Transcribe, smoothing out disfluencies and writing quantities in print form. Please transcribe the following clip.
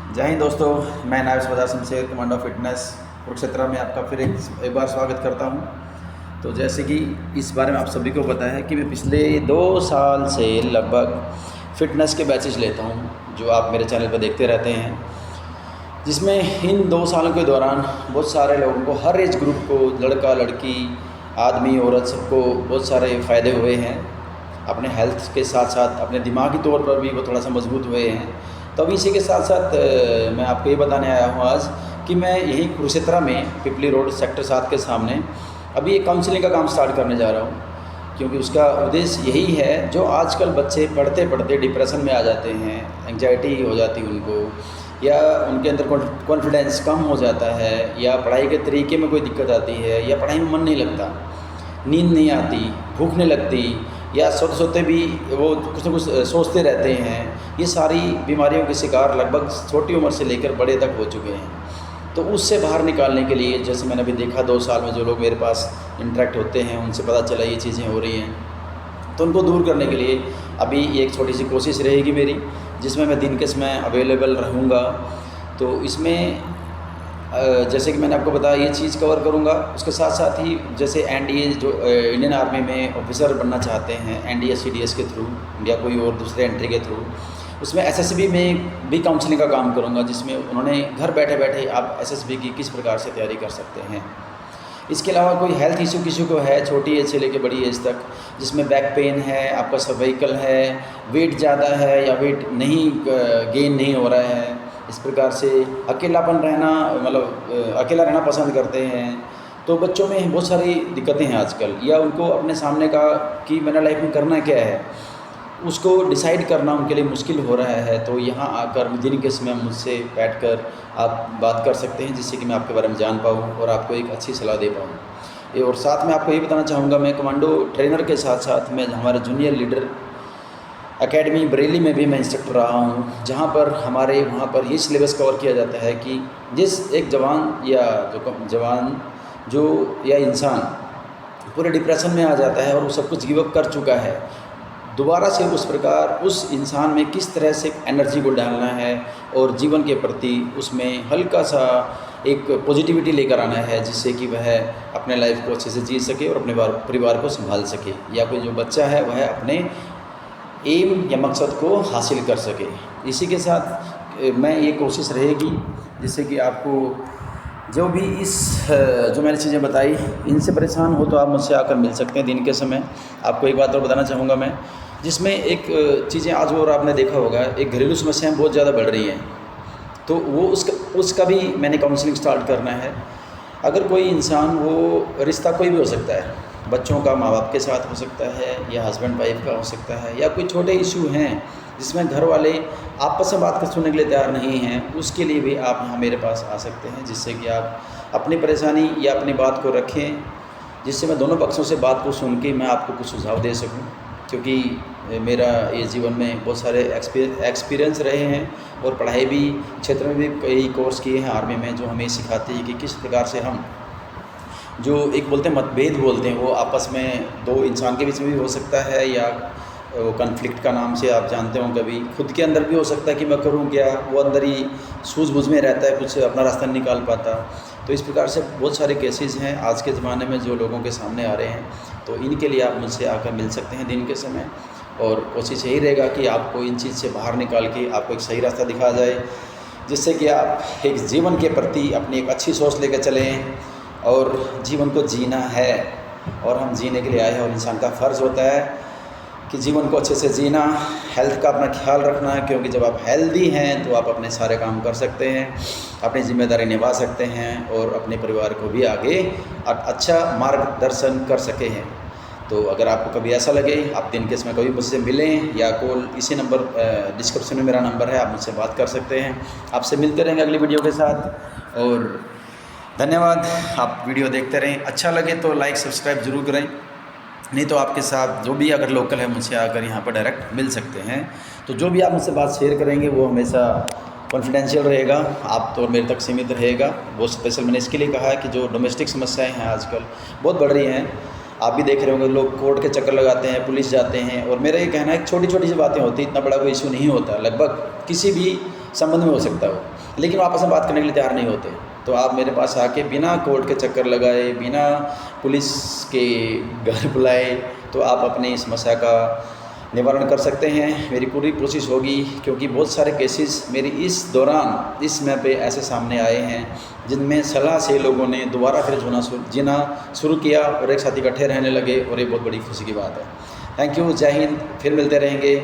जय हिंद दोस्तों, मैं Naib Sardar Shamsher, commando of fitness Kurukshetra में आपका फिर एक बार स्वागत करता हूं। तो जैसे कि इस बारे में आप सभी को पता है कि मैं पिछले 2 साल से लगभग फ़िटनेस के बैचेज लेता हूं, जो आप मेरे चैनल पर देखते रहते हैं, जिसमें इन 2 सालों के दौरान बहुत सारे लोगों को, हर एज ग्रुप को, लड़का लड़की, आदमी औरत, सबको बहुत सारे फ़ायदे हुए हैं। अपने हेल्थ के साथ साथ अपने दिमागी तौर पर भी वो थोड़ा सा मजबूत हुए हैं। तो अभी इसी के साथ साथ मैं आपको ये बताने आया हूँ आज कि मैं यहीं कुरुक्षेत्र में पिपली रोड सेक्टर 7 के सामने अभी एक काउंसलिंग का काम स्टार्ट करने जा रहा हूँ, क्योंकि उसका उद्देश्य यही है। जो आजकल बच्चे पढ़ते पढ़ते डिप्रेशन में आ जाते हैं, एंग्जाइटी हो जाती है उनको, या उनके अंदर कॉन्फिडेंस कम हो जाता है, या पढ़ाई के तरीके में कोई दिक्कत आती है, या पढ़ाई में मन नहीं लगता, नींद नहीं आती, भूख नहीं लगती, या सोते सोते भी वो कुछ ना कुछ सोचते रहते हैं। ये सारी बीमारियों के शिकार लगभग छोटी उम्र से लेकर बड़े तक हो चुके हैं। तो उससे बाहर निकालने के लिए, जैसे मैंने अभी देखा 2 साल में जो लोग मेरे पास इंटरेक्ट होते हैं, उनसे पता चला ये चीज़ें हो रही हैं, तो उनको दूर करने के लिए अभी एक छोटी सी कोशिश रहेगी मेरी, जिसमें मैं दिन के समय अवेलेबल रहूँगा। तो इसमें जैसे कि मैंने आपको बताया, ये चीज़ कवर करूँगा। उसके साथ साथ ही जैसे एनडीए, जो इंडियन आर्मी में ऑफिसर बनना चाहते हैं एनडीए सीडीएस के थ्रू, या कोई और दूसरे एंट्री के थ्रू, उसमें एसएसबी में भी काउंसलिंग का काम करूँगा, जिसमें उन्होंने घर बैठे बैठे आप एसएसबी की किस प्रकार से तैयारी कर सकते हैं। इसके अलावा कोई हेल्थ इशू किसी को है, छोटी एज से लेकर बड़ी एज तक, जिसमें बैक पेन है, आपका सर्वाइकल है, वेट ज़्यादा है या वेट नहीं गेन नहीं हो रहा है, इस प्रकार से अकेलापन रहना, मतलब अकेला रहना पसंद करते हैं, तो बच्चों में बहुत सारी दिक्कतें हैं आजकल, या उनको अपने सामने का कि मैंने लाइफ में करना क्या है, उसको डिसाइड करना उनके लिए मुश्किल हो रहा है। तो यहाँ आकर दिन के समय मुझसे बैठकर आप बात कर सकते हैं, जिससे कि मैं आपके बारे में जान पाऊँ और आपको एक अच्छी सलाह दे पाऊँ। और साथ में आपको ये बताना चाहूँगा, मैं कमांडो ट्रेनर के साथ साथ मैं हमारे जूनियर लीडर एकेडमी बरेली में भी मैं इंस्ट्रक्टर रहा हूँ, जहाँ पर हमारे वहाँ पर ये सिलेबस कवर किया जाता है कि जिस एक जवान या इंसान पूरे डिप्रेशन में आ जाता है और वो सब कुछ गिव अप कर चुका है, दोबारा से उस प्रकार उस इंसान में किस तरह से एनर्जी को डालना है और जीवन के प्रति उसमें हल्का सा एक पॉजिटिविटी लेकर आना है, जिससे कि वह अपने लाइफ को अच्छे से जी सके और अपने परिवार को संभाल सके, या कोई जो बच्चा है वह अपने एम या मकसद को हासिल कर सके। इसी के साथ मैं ये कोशिश रहेगी, जिससे कि आपको जो भी जो मैंने चीज़ें बताई, इनसे परेशान हो तो आप मुझसे आकर मिल सकते हैं दिन के समय। आपको एक बात और बताना चाहूँगा मैं, जिसमें एक चीज़ें आज और आपने देखा होगा, एक घरेलू समस्याएं बहुत ज़्यादा बढ़ रही हैं, तो वो उसका भी मैंने काउंसलिंग स्टार्ट करना है। अगर कोई इंसान, वो रिश्ता कोई भी हो सकता है, बच्चों का माँ बाप के साथ हो सकता है, या हस्बैंड वाइफ का हो सकता है, या कोई छोटे इशू हैं जिसमें घर वाले आपस में बात कर सुनने के लिए तैयार नहीं हैं, उसके लिए भी आप यहाँ मेरे पास आ सकते हैं, जिससे कि आप अपनी परेशानी या अपनी बात को रखें, जिससे मैं दोनों पक्षों से बात को सुन के मैं आपको कुछ सुझाव दे सकूं। क्योंकि मेरा ये जीवन में बहुत सारे एक्सपीरियंस रहे हैं, और पढ़ाई भी क्षेत्र में भी कई कोर्स किए हैं आर्मी में, जो हमें सिखाते हैं कि किस प्रकार से हम, जो एक बोलते हैं मतभेद बोलते हैं, वो आपस में 2 इंसान के बीच में भी हो सकता है, या वो कन्फ्लिक्ट का नाम से आप जानते हो, कभी खुद के अंदर भी हो सकता है कि मैं करूं क्या, वो अंदर ही सूझबूझ में रहता है, कुछ अपना रास्ता नहीं निकाल पाता। तो इस प्रकार से बहुत सारे केसेस हैं आज के ज़माने में जो लोगों के सामने आ रहे हैं, तो इनके लिए आप मुझसे आकर मिल सकते हैं दिन के समय। और कोशिश यही रहेगा कि आपको इन चीज़ से बाहर निकाल के आपको एक सही रास्ता दिखाया जाए, जिससे कि आप एक जीवन के प्रति अपनी एक अच्छी सोच लेकर चलें। और जीवन को जीना है, और हम जीने के लिए आए हैं, और इंसान का फ़र्ज़ होता है कि जीवन को अच्छे से जीना, हेल्थ का अपना ख्याल रखना है, क्योंकि जब आप हेल्दी हैं तो आप अपने सारे काम कर सकते हैं, अपनी ज़िम्मेदारी निभा सकते हैं, और अपने परिवार को भी आगे अच्छा मार्गदर्शन कर सके हैं। तो अगर आपको कभी ऐसा लगे, आप दिन के समय कभी मुझसे मिलें, या कॉल, इसी नंबर डिस्क्रिप्शन में मेरा नंबर है, आप मुझसे बात कर सकते हैं। आपसे मिलते रहेंगे अगली वीडियो के साथ, और धन्यवाद। आप वीडियो देखते रहें, अच्छा लगे तो लाइक सब्सक्राइब ज़रूर करें, नहीं तो आपके साथ जो भी अगर लोकल है, मुझसे आकर यहाँ पर डायरेक्ट मिल सकते हैं। तो जो भी आप मुझसे बात शेयर करेंगे वो हमेशा कॉन्फिडेंशियल रहेगा, आप तो मेरे तक सीमित रहेगा। वो स्पेशल मैंने इसके लिए कहा है कि जो डोमेस्टिक समस्याएं हैं आजकल बहुत बढ़ रही हैं, आप भी देख रहे होंगे, लोग कोर्ट के चक्कर लगाते हैं, पुलिस जाते हैं, और मेरा ये कहना है कि छोटी छोटी सी बातें होती, इतना बड़ा कोई इशू नहीं होता, लगभग किसी भी संबंध में हो सकता है वो। लेकिन वो आपस में बात करने के लिए तैयार नहीं होते। तो आप मेरे पास आके बिना कोर्ट के चक्कर लगाए, बिना पुलिस के घर बुलाए, तो आप अपनी समस्या का निवारण कर सकते हैं। मेरी पूरी कोशिश होगी, क्योंकि बहुत सारे केसेस मेरी इस दौरान इस समय पे ऐसे सामने आए हैं जिनमें सलाह से लोगों ने दोबारा फिर जीना शुरू किया और एक साथ इकट्ठे रहने लगे, और ये बहुत बड़ी खुशी की बात है। थैंक यू, जय हिंद। फिर मिलते रहेंगे।